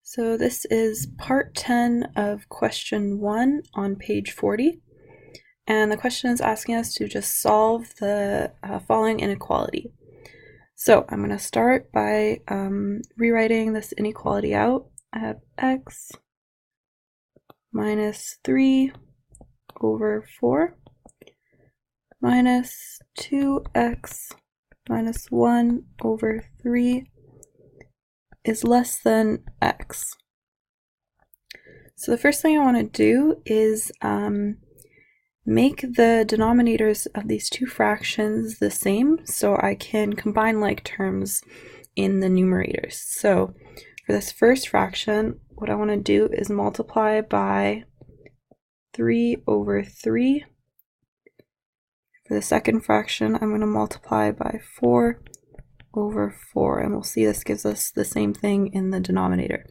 So this is part 10 of question 1 on page 40, and the question is asking us to just solve the following inequality. So I'm going to start by rewriting this inequality out. I have x minus 3 over 4 minus 2x minus 1 over 3 is less than x. So the first thing I want to do is make the denominators of these two fractions the same so I can combine like terms in the numerators. So for this first fraction, what I want to do is multiply by 3 over 3. For the second fraction, I'm going to multiply by 4 over 4, and we'll see this gives us the same thing in the denominator.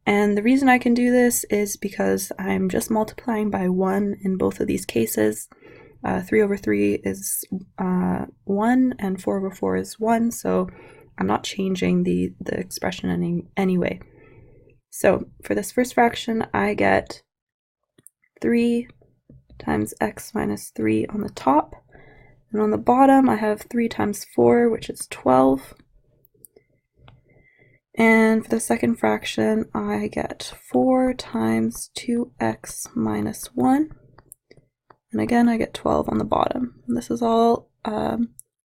And the reason I can do this is because I'm just multiplying by 1 in both of these cases. 3 over 3 is 1 and 4 over 4 is 1, so I'm not changing the expression in any way. So for this first fraction, I get 3 times x minus 3 on the top, and on the bottom I have 3 times 4, which is 12. And for the second fraction, I get 4 times 2x minus 1. And again, I get 12 on the bottom. And this is all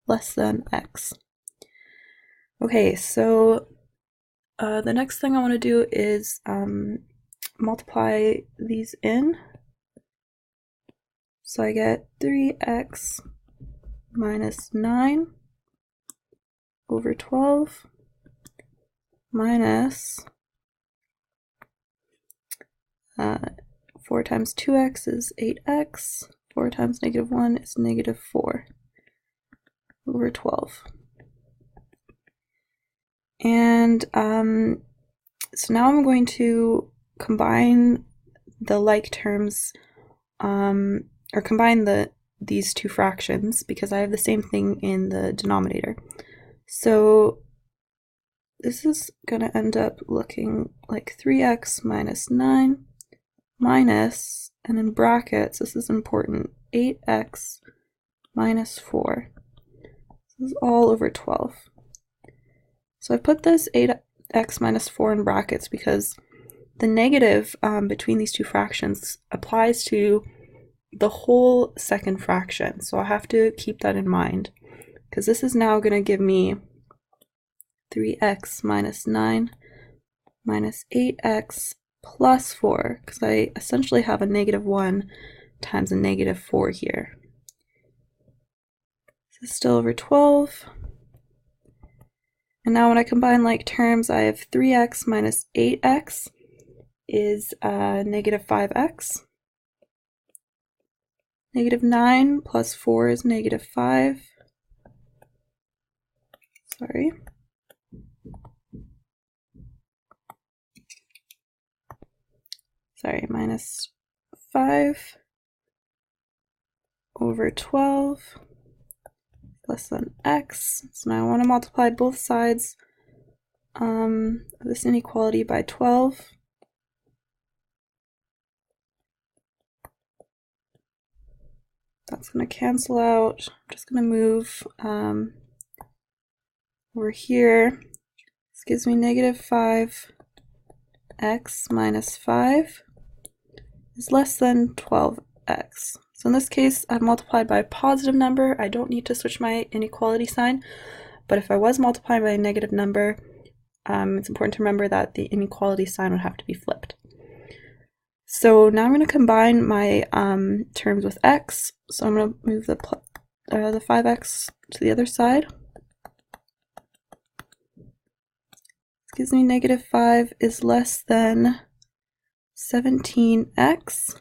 less than x. Okay, so the next thing I want to do is multiply these in. So I get 3x minus 9 over 12 minus 4 times 2x is 8x, 4 times negative 1 is negative 4 over 12. And so now I'm going to combine the like terms, or combine these two fractions because I have the same thing in the denominator. So this is going to end up looking like 3x minus 9 minus, and in brackets, this is important, 8x minus 4. This is all over 12. So I put this 8x minus 4 in brackets because the negative between these two fractions applies to the whole second fraction. So I have to keep that in mind because this is now going to give me 3x minus 9 minus 8x plus 4, because I essentially have a negative 1 times a negative 4 here. This is still over 12. And now when I combine like terms, I have 3x minus 8x is negative 5x. Negative 9 plus 4 is negative 5. Sorry. Minus 5 over 12 less than x. So now I want to multiply both sides of this inequality by 12. That's going to cancel out. I'm just going to move over here. This gives me negative 5x minus 5 is less than 12x. So in this case, I've multiplied by a positive number. I don't need to switch my inequality sign, but if I was multiplying by a negative number, it's important to remember that the inequality sign would have to be flipped. So now I'm going to combine my terms with x. So I'm going to move the 5x to the other side. This gives me negative 5 is less than 17x.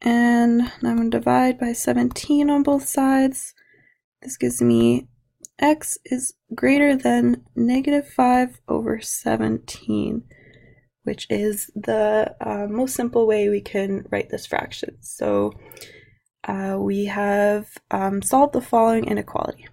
And now I'm going to divide by 17 on both sides. This gives me x is greater than negative 5 over 17, which is the most simple way we can write this fraction. So we have solved the following inequality.